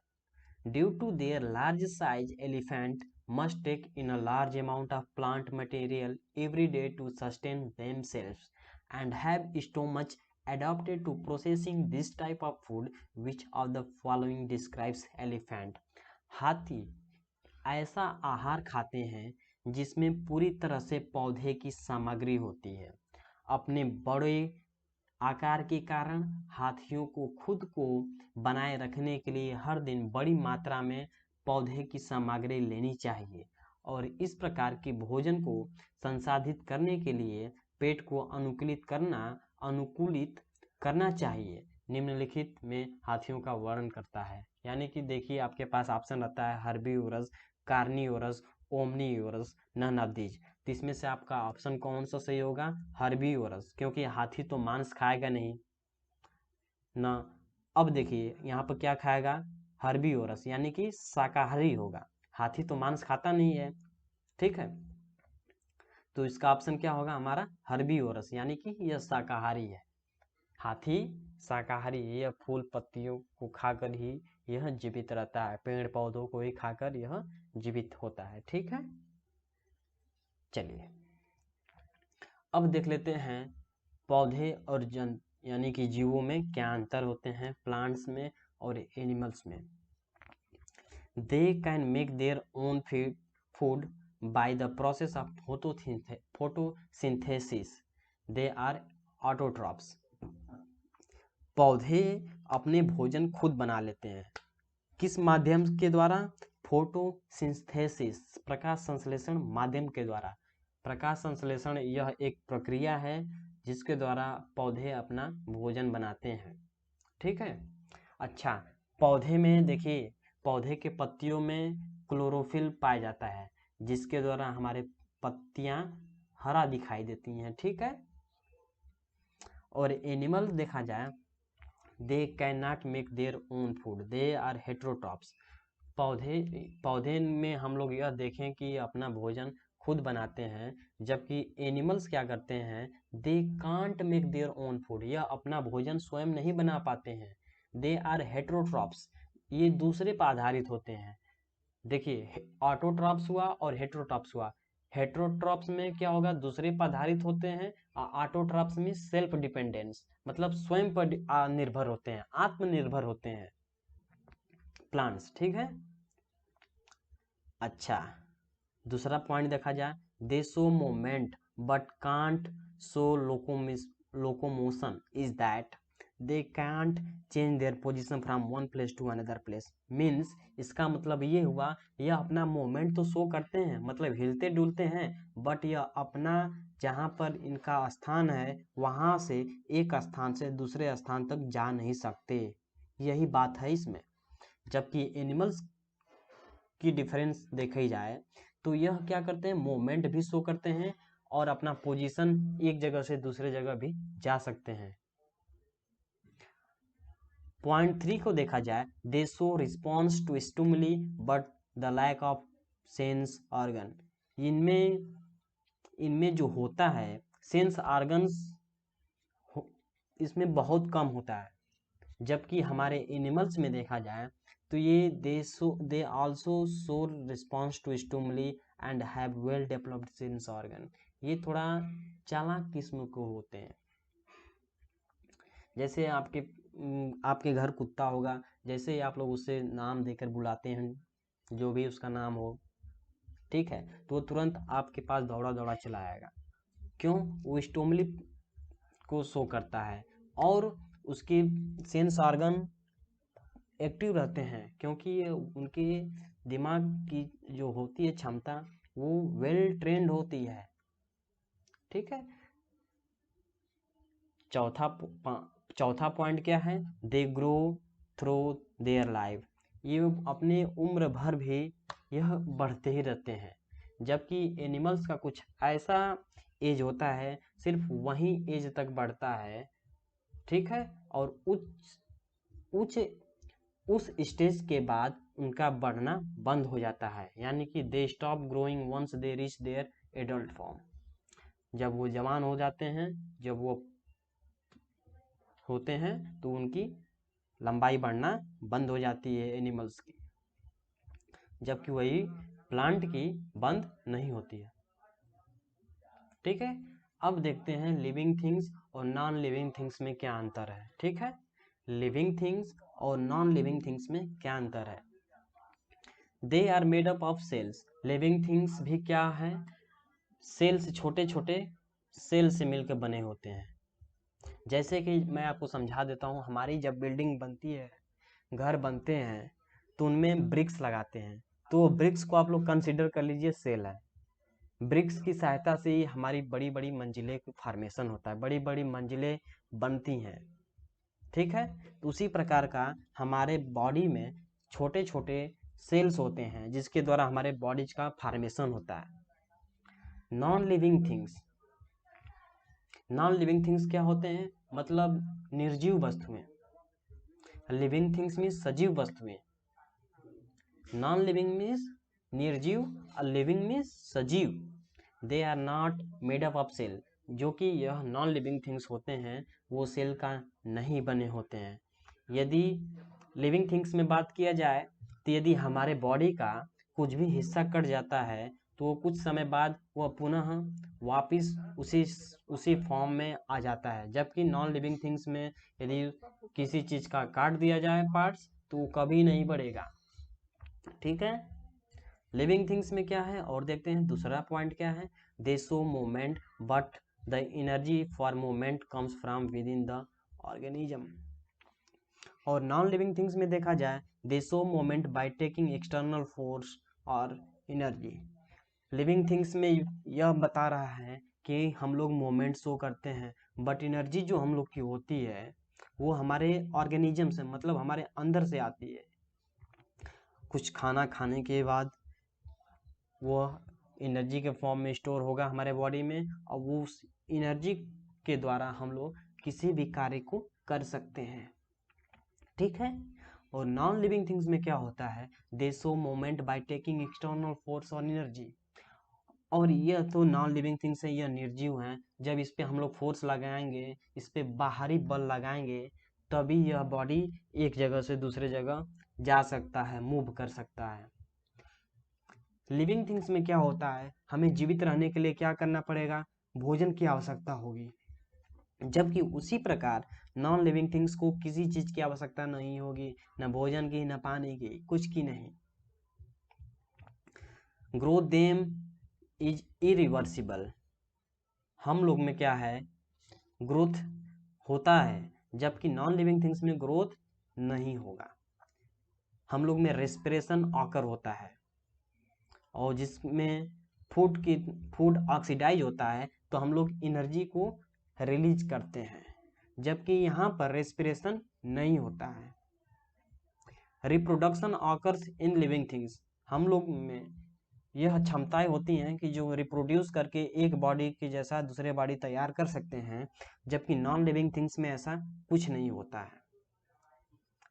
Due to their large size, elephant must take in a large amount of plant material every day to sustain themselves and have stomach adapted to processing this type of food. Which of the following describes elephant? हाथी ऐसा आहार खाते हैं जिसमें पूरी तरह से पौधे की सामग्री होती है। अपने बड़े आकार के कारण हाथियों को खुद को बनाए रखने के लिए हर दिन बड़ी मात्रा में पौधे की सामग्री लेनी चाहिए, और इस प्रकार के भोजन को संसाधित करने के लिए पेट को अनुकूलित करना चाहिए। निम्नलिखित में हाथियों का वर्णन करता है, यानी कि देखिए आपके पास ऑप्शन रहता है herbivorous, carnivorous, omnivorous, none of these. तो इसमें से आपका ऑप्शन कौन सा सही होगा? हर्बीवोरस, क्योंकि हाथी तो मांस खाएगा नहीं ना। अब देखिए यहाँ पर क्या खाएगा? हर्बीवोरस, यानी कि शाकाहारी होगा। हाथी तो मांस खाता नहीं है, ठीक है। तो इसका ऑप्शन क्या होगा हमारा? हर्बीवोरस, यानी कि यह शाकाहारी है। हाथी शाकाहारी, यह फूल पत्तियों को खाकर ही यह जीवित रहता है, पेड़ पौधों को ही खाकर यह जीवित होता है, ठीक है। चलिए अब देख लेते हैं पौधे और यानी कि जीवों में क्या अंतर होते हैं, प्लांट्स में और एनिमल्स में। They can make their own food by the process of photosynthesis. They are autotrophs. पौधे अपने भोजन खुद बना लेते हैं, किस माध्यम के द्वारा? फोटोसिंथेसिस, प्रकाश संश्लेषण माध्यम के द्वारा। प्रकाश संश्लेषण यह एक प्रक्रिया है जिसके द्वारा पौधे अपना भोजन बनाते हैं, ठीक है। अच्छा, पौधे में देखिए, पौधे के पत्तियों में क्लोरोफिल पाया जाता है, जिसके द्वारा हमारे पत्तियां हरा दिखाई देती हैं, ठीक है। और एनिमल देखा जाए, they can not make their own food, they are heterotrophs. पौधे में हम लोग यह देखें कि अपना भोजन खुद बनाते हैं, जबकि एनिमल्स क्या करते हैं? They can't make their own food, यह अपना भोजन स्वयं नहीं बना पाते हैं। दे आर हेट्रोट्रॉप्स, ये दूसरे पर आधारित होते हैं। देखिए, ऑटोट्रॉप्स हुआ और हेट्रोट्रॉप्स हुआ। हेट्रोट्रॉप्स में क्या होगा? दूसरे पर आधारित होते हैं। ऑटोट्रॉप्स में सेल्फ डिपेंडेंस, मतलब स्वयं पर निर्भर होते हैं, आत्मनिर्भर होते हैं प्लांट्स, ठीक है। अच्छा, दूसरा पॉइंट देखा जाए, they show movement but can't show locomotion, is that they can't change their position from one place to another place. Means इसका मतलब ये हुआ, यह अपना मोमेंट तो शो करते हैं, मतलब हिलते डुलते हैं, बट यह अपना जहाँ पर इनका स्थान है वहाँ से एक स्थान से दूसरे स्थान तक जा नहीं सकते, यही बात है इसमें। जबकि एनिमल्स की डिफरेंस देखी जाए तो यह क्या करते हैं? मूवमेंट भी शो करते हैं और अपना पोजीशन एक जगह से दूसरे जगह भी जा सकते हैं। पॉइंट 3 को देखा जाए, they show response to stimuli but the lack of sense organ. इनमें जो होता है सेंस ऑर्गन्स इसमें बहुत कम होता है, जबकि हमारे एनिमल्स में देखा जाए तो ये they also show response to stimuli and have well developed sense organ. ये थोड़ा चालाक किस्म को होते हैं। जैसे आपके घर कुत्ता होगा, जैसे ही आप लोग उससे नाम देकर बुलाते हैं, जो भी उसका नाम हो, ठीक है, तो वो तुरंत आपके पास दौड़ा दौड़ा चला आएगा। क्यों? वो स्टिमुली को शो करता है और उसके सेंस ऑर्गन एक्टिव रहते हैं, क्योंकि उनके दिमाग की जो होती है क्षमता वो वेल ट्रेंड होती है, ठीक है। चौथा पॉइंट क्या है? They grow through their life. ये अपने उम्र भर भी यह बढ़ते ही रहते हैं, जबकि एनिमल्स का कुछ ऐसा एज होता है, सिर्फ वही एज तक बढ़ता है, ठीक है। और उस स्टेज के बाद उनका बढ़ना बंद हो जाता है, यानी कि they stop growing once they reach their adult form. जब वो जवान हो जाते हैं, जब वो होते हैं तो उनकी लंबाई बढ़ना बंद हो जाती है एनिमल्स की, जबकि वही प्लांट की बंद नहीं होती है, ठीक है। अब देखते हैं लिविंग थिंग्स और नॉन लिविंग थिंग्स में क्या अंतर है, ठीक है। लिविंग थिंग्स और नॉन लिविंग थिंग्स में क्या अंतर है? They are made up of cells. Living things भी क्या है? सेल्स, छोटे छोटे सेल से मिलकर बने होते हैं। जैसे कि मैं आपको समझा देता हूँ, हमारी जब बिल्डिंग बनती है, घर बनते हैं, तो उनमें ब्रिक्स लगाते हैं, तो ब्रिक्स को आप लोग कंसिडर कर लीजिए सेल है। ब्रिक्स की सहायता से ही हमारी बड़ी बड़ी मंजिलें फॉर्मेशन होता है, बड़ी बड़ी मंजिलें बनती हैं, ठीक है। तो उसी प्रकार का हमारे बॉडी में छोटे छोटे सेल्स होते हैं, जिसके द्वारा हमारे बॉडीज का फॉर्मेशन होता है। Non living things, non living things क्या होते हैं, मतलब निर्जीव वस्तुएं। लिविंग थिंग्स मीन्स सजीव वस्तुएं, नॉन लिविंग मीन्स निर्जीव और लिविंग मीन्स सजीव। They are not made up of cell, जो कि यह नॉन लिविंग थिंग्स होते हैं वो सेल का नहीं बने होते हैं। यदि लिविंग थिंग्स में बात किया जाए तो यदि हमारे बॉडी का कुछ भी हिस्सा कट जाता है तो कुछ समय बाद वह पुनः वापस उसी फॉर्म में आ जाता है, जबकि नॉन लिविंग थिंग्स में यदि किसी चीज़ का काट दिया जाए पार्ट्स तो वो कभी नहीं बढ़ेगा। ठीक है, लिविंग थिंग्स में क्या है और देखते हैं दूसरा पॉइंट क्या है, दे show movement but the energy for movement comes from with in the organism. और नॉन लिविंग थिंग्स में देखा जाए they show movement by taking external force और एनर्जी। लिविंग थिंग्स में यह बता रहा है कि हम लोग मूवमेंट शो करते हैं, बट एनर्जी जो हम लोग की होती है वो हमारे ऑर्गेनिज्म से, मतलब हमारे अंदर से आती है। कुछ खाना खाने के बाद वो एनर्जी के फॉर्म में स्टोर होगा हमारे बॉडी में, और वो उस एनर्जी के द्वारा हम लोग किसी भी कार्य को कर सकते हैं। ठीक है, और नॉन लिविंग थिंग्स में क्या होता है, दे show movement by taking external force और एनर्जी। और यह तो नॉन लिविंग थिंग्स है, यह निर्जीव हैं। जब इस पे हम लोग फोर्स लगाएंगे, इस पे बाहरी बल लगाएंगे, तभी यह बॉडी एक जगह से दूसरे जगह जा सकता है, मूव कर सकता है। लिविंग थिंग्स में क्या होता है, हमें जीवित रहने के लिए क्या करना पड़ेगा, भोजन की आवश्यकता होगी, जबकि उसी प्रकार नॉन लिविंग थिंग्स को किसी चीज की आवश्यकता नहीं होगी, न भोजन की, न पानी की, कुछ की नहीं। ग्रोथ देम इज इरिवर्सिबल, हम लोग में क्या है, ग्रोथ होता है, जबकि नॉन लिविंग थिंग्स में ग्रोथ नहीं होगा। हम लोग में रेस्पिरेशन ऑकर होता है, और जिसमें फूड ऑक्सीडाइज होता है तो हम लोग एनर्जी को रिलीज करते हैं, जबकि यहाँ पर रेस्पिरेशन नहीं होता है। Reproduction occurs in living things, हम लोग में यह क्षमताएं होती हैं कि जो रिप्रोड्यूस करके एक बॉडी के जैसा दूसरे बॉडी तैयार कर सकते हैं, जबकि नॉन लिविंग थिंग्स में ऐसा कुछ नहीं होता है।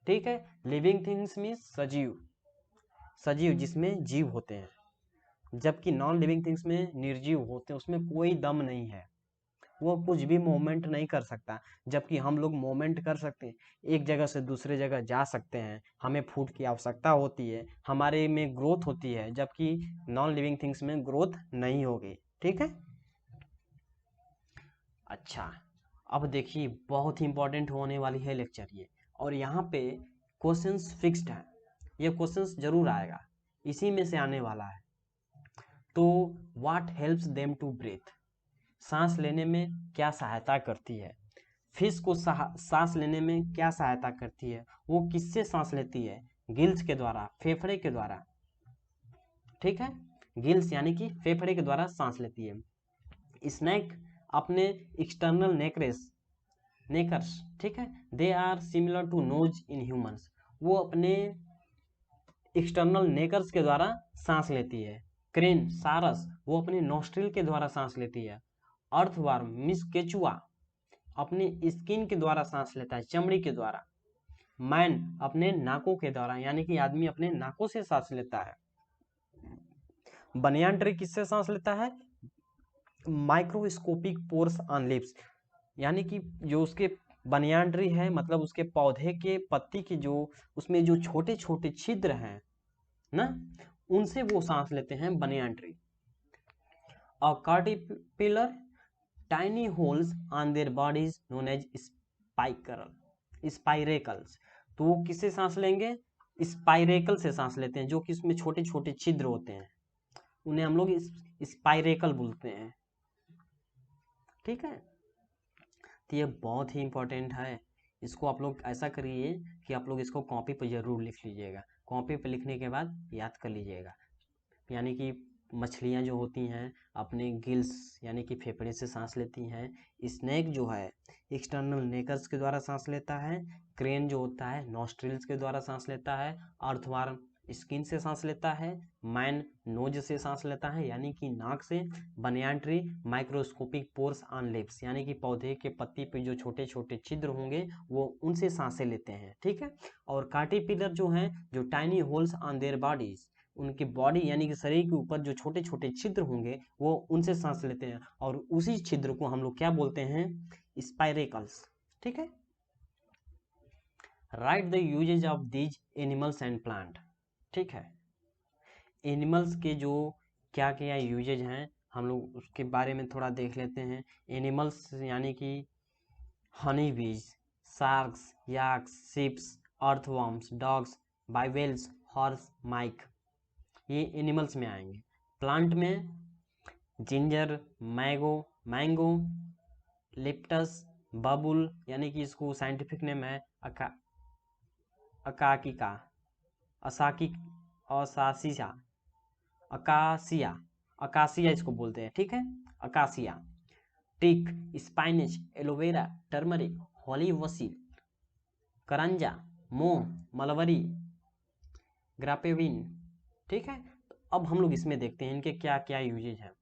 ठीक है, लिविंग थिंग्स में सजीव, सजीव जिसमें जीव होते हैं, जबकि नॉन लिविंग थिंग्स में निर्जीव होते हैं, उसमें कोई दम नहीं है, वो कुछ भी मूवमेंट नहीं कर सकता, जबकि हम लोग मूवमेंट कर सकते हैं, एक जगह से दूसरे जगह जा सकते हैं, हमें फूड की आवश्यकता होती है, हमारे में ग्रोथ होती है, जबकि नॉन लिविंग थिंग्स में ग्रोथ नहीं होगी। ठीक है, अच्छा, अब देखिए बहुत ही इंपॉर्टेंट होने वाली है लेक्चर ये, और यहाँ पे क्वेश्चंस फिक्स्ड है, ये क्वेश्चंस जरूर आएगा, इसी में से आने वाला है। तो what helps them to breathe, सांस लेने में क्या सहायता करती है, फिश को सांस लेने में क्या सहायता करती है, वो किससे सांस लेती है, गिल्स के द्वारा, फेफड़े के द्वारा। ठीक है, गिल्स यानी कि फेफड़े के द्वारा सांस लेती है। स्नेक अपने एक्सटर्नल नेकर्स, ठीक है, they are similar to nose in humans, वो अपने एक्सटर्नल नेकर्स के द्वारा सांस लेती है। क्रेन सारस वो अपने नोस्ट्रिल के द्वारा सांस लेती है। अर्थवर्म मिस केचुआ अपने स्किन के द्वारा सांस लेता है, चमड़ी के द्वारा। मैन अपने नाकों के द्वारा, यानी कि आदमी अपने नाकों से सांस लेता है। बनियान ट्री किससे सांस लेता है, माइक्रोस्कोपिक पोर्स ऑन लिप्स, यानी कि जो उसके बनियान ट्री है, मतलब उसके पौधे के पत्ती के जो उसमें जो छोटे छोटे छिद्र हैं ना, उनसे वो सांस लेते हैं बनियान ट्री। और caterpillar tiny holes on their bodies known as spiracles, तो वो किससे सांस लेंगे, स्पाइरेकल से सांस लेते हैं, जो कि इसमें छोटे छोटे छिद्र होते हैं, उन्हें हम लोग स्पाइरेकल बोलते हैं। ठीक है, तो ये बहुत ही इंपॉर्टेंट है, इसको आप लोग ऐसा करिए कि आप लोग इसको कॉपी पर जरूर लिख लीजिएगा, कॉपी पर लिखने के बाद याद कर लीजिएगा। यानी कि मछलियाँ जो होती हैं अपने गिल्स यानी कि फेफड़े से सांस लेती हैं, स्नेक जो है एक्सटर्नल नेकर्स के द्वारा सांस लेता है, क्रेन जो होता है नॉस्ट्रिल्स के द्वारा सांस लेता है, अर्थवर्म स्किन से सांस लेता है, मैन नोज से सांस लेता है यानी कि नाक से, banyan tree microscopic pores on lips यानी कि पौधे के पत्ती पे जो छोटे छोटे छिद्र होंगे वो उनसे सांसें लेते हैं, ठीक है। और कार्टिपिलर जो हैं, जो tiny holes on their bodies, उनकी बॉडी यानी कि शरीर के ऊपर जो छोटे छोटे छिद्र होंगे वो उनसे सांस लेते हैं, और उसी छिद्र को हम लोग क्या बोलते हैं, स्पाइरेकल्स, ठीक है। Write the uses of these animals and plant, ठीक है। एनिमल्स के जो क्या क्या यूजेज हैं हम लोग उसके बारे में थोड़ा देख लेते हैं। एनिमल्स यानी कि honey bees, sharks, yaks, sheeps, earthworms, dogs, bivalves, horse, mice, ये एनिमल्स में आएंगे। प्लांट में जिंजर, मैंगो, लिप्टस, बबुल यानी कि इसको साइंटिफिक नेम है अकाकिका, अकासिया इसको बोलते हैं, ठीक है, अकासिया। टिक, स्पाइनिच, एलोवेरा, टर्मरिक, होली वसील, करंजा, मोम, मलबरी, ग्रापेविन, ठीक है। अब हम लोग इसमें देखते हैं इनके क्या क्या यूजेज हैं।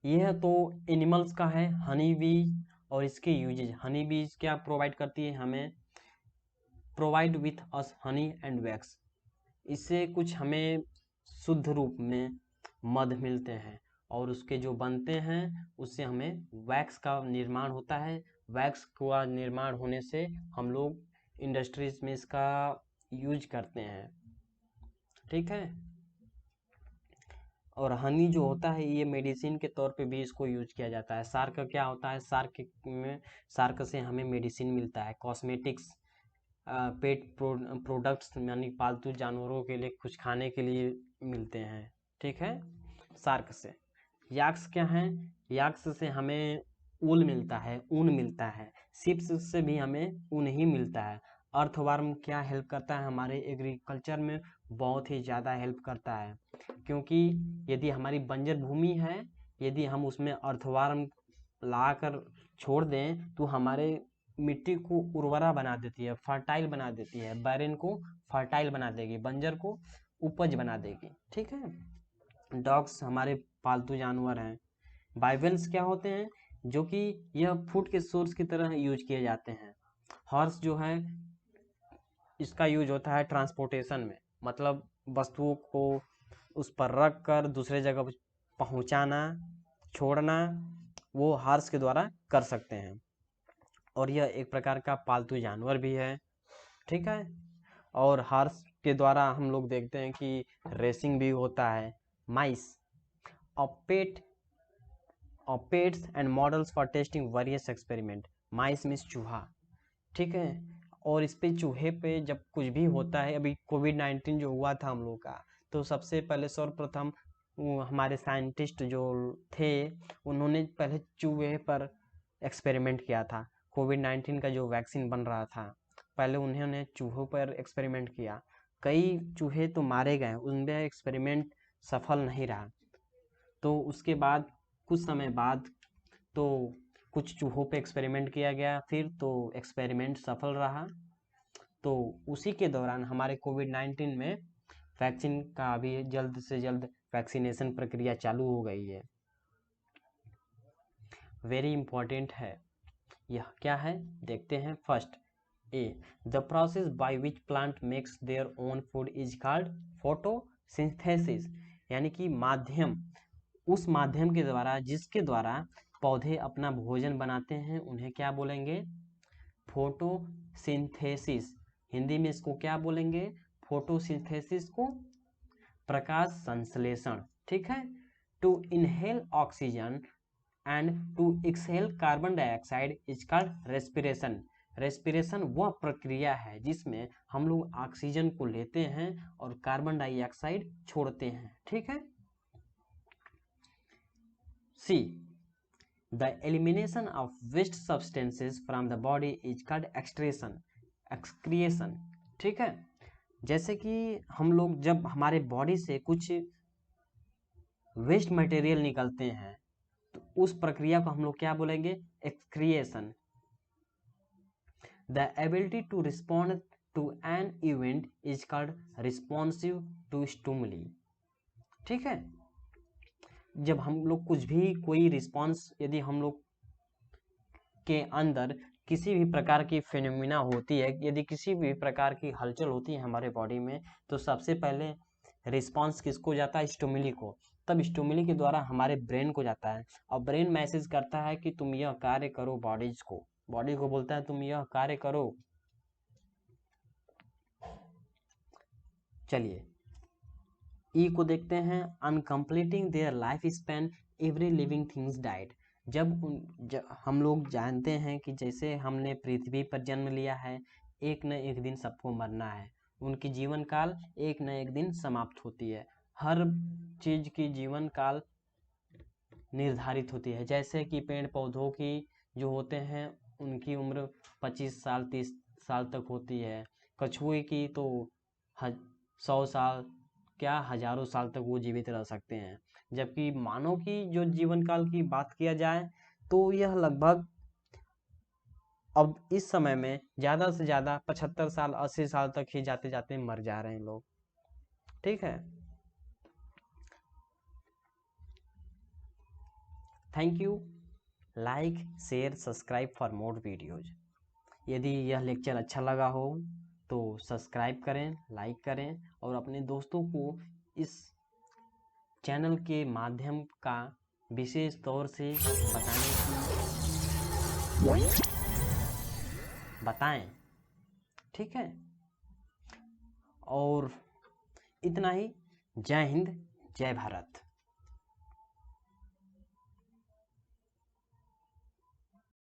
यह तो एनिमल्स का है हनी बीज, और इसके यूजेज, हनी बीज क्या प्रोवाइड करती है हमें, provide with us honey and wax, इससे कुछ हमें शुद्ध रूप में मध मिलते हैं, और उसके जो बनते हैं उससे हमें वैक्स का निर्माण होता है। वैक्स का निर्माण होने से हम लोग इंडस्ट्रीज में इसका यूज करते हैं, ठीक है। और हनी जो होता है ये मेडिसिन के तौर पे भी इसको यूज किया जाता है। शार्क का क्या होता है, शार्क से हमें मेडिसिन मिलता है, कॉस्मेटिक्स, पेट प्रोडक्ट्स यानी पालतू जानवरों के लिए कुछ खाने के लिए मिलते हैं, ठीक है, शार्क से। याक्स क्या है, याक्स से हमें ऊन मिलता है, शिप्स से भी हमें ऊन ही मिलता है। अर्थवर्म क्या हेल्प करता है, हमारे एग्रीकल्चर में बहुत ही ज़्यादा हेल्प करता है, क्योंकि यदि हमारी बंजर भूमि है, यदि हम उसमें अर्थवर्म लाकर छोड़ दें तो हमारे मिट्टी को उर्वरा बना देती है, फर्टाइल बना देती है, बैरन को फर्टाइल बना देगी, बंजर को उपज बना देगी, ठीक है। डॉग्स हमारे पालतू जानवर हैं। बाइवेल्स क्या होते हैं, जो कि यह फूड के सोर्स की तरह यूज किए जाते हैं। हॉर्स जो है इसका यूज होता है ट्रांसपोर्टेशन में, मतलब वस्तुओं को उस पर रख कर दूसरे जगह पहुंचाना, छोड़ना, वो हॉर्स के द्वारा कर सकते हैं, और यह एक प्रकार का पालतू जानवर भी है, ठीक है। और हॉर्स के द्वारा हम लोग देखते हैं कि रेसिंग भी होता है। Mice, pets and models for testing various experiment, mice means चूहा, ठीक है। और इस पे चूहे पे जब कुछ भी होता है, अभी कोविड-19 जो हुआ था हम लोग का, तो सबसे पहले सर्वप्रथम हमारे साइंटिस्ट जो थे उन्होंने पहले चूहे पर एक्सपेरिमेंट किया था। कोविड-19 का जो वैक्सीन बन रहा था, पहले उन्होंने चूहों पर एक्सपेरिमेंट किया, कई चूहे तो मारे गए, उनमें एक्सपेरिमेंट सफल नहीं रहा। तो उसके बाद कुछ समय बाद तो कुछ चूहों पे एक्सपेरिमेंट किया गया, फिर तो एक्सपेरिमेंट सफल रहा, तो उसी के दौरान हमारे कोविड-19 में वैक्सीन का अभी जल्द से जल्द वैक्सीनेशन प्रक्रिया चालू हो गई है। वेरी इंपॉर्टेंट है, यह क्या है देखते हैं। First A, the process by which plant makes there own food is called photosynthesis, यानी कि माध्यम, उस माध्यम के द्वारा जिसके द्वारा पौधे अपना भोजन बनाते हैं उन्हें क्या बोलेंगे, फोटोसिंथेसिस। हिंदी में इसको क्या बोलेंगे, फोटोसिंथेसिस को प्रकाश संश्लेषण, ठीक है। To inhale oxygen and to exhale carbon dioxide is called respiration. Respiration वह प्रक्रिया है जिसमें हम लोग ऑक्सीजन को लेते हैं और कार्बन डाइऑक्साइड छोड़ते हैं, ठीक है। See, the elimination of waste substances from the body is called excretion, ठीक है। जैसे कि हम लोग जब हमारे बॉडी से कुछ वेस्ट मटेरियल निकलते हैं तो उस प्रक्रिया को हम लोग क्या बोलेंगे, excretion. The ability to respond to an event is called responsive to stimuli. ठीक है, जब हम लोग कुछ भी कोई रिस्पॉन्स, यदि हम लोग के अंदर किसी भी प्रकार की फिनोमिना होती है, यदि किसी भी प्रकार की हलचल होती है हमारे बॉडी में, तो सबसे पहले रिस्पॉन्स किसको जाता है? स्टिमुली को। तब स्टिमुली के द्वारा हमारे ब्रेन को जाता है, और ब्रेन मैसेज करता है कि तुम यह कार्य करो, बॉडी को बोलता है तुम यह कार्य करो। चलिए ई को देखते हैं। On completing their life span every living things died. हम लोग जानते हैं कि जैसे हमने पृथ्वी पर जन्म लिया है, एक न एक दिन सबको मरना है। उनकी जीवन काल एक न एक दिन समाप्त होती है। हर चीज की जीवन काल निर्धारित होती है। जैसे कि पेड़ पौधों की जो होते हैं उनकी उम्र 25 साल 30 साल तक होती है। कछुए की तो 100 साल क्या हजारों साल तक वो जीवित रह सकते हैं। जबकि मानव की जो जीवन काल की बात किया जाए तो यह लगभग अब इस समय में ज़्यादा से ज़्यादा 75 साल 80 साल तक ही जाते जाते मर जा रहे हैं लोग। ठीक है, thank you. Like share subscribe for more videos. यदि यह लेक्चर अच्छा लगा हो तो सब्सक्राइब करें, लाइक करें, और अपने दोस्तों को इस चैनल के माध्यम का विशेष तौर से बताएं। ठीक है, और इतना ही। जय हिंद, जय भारत।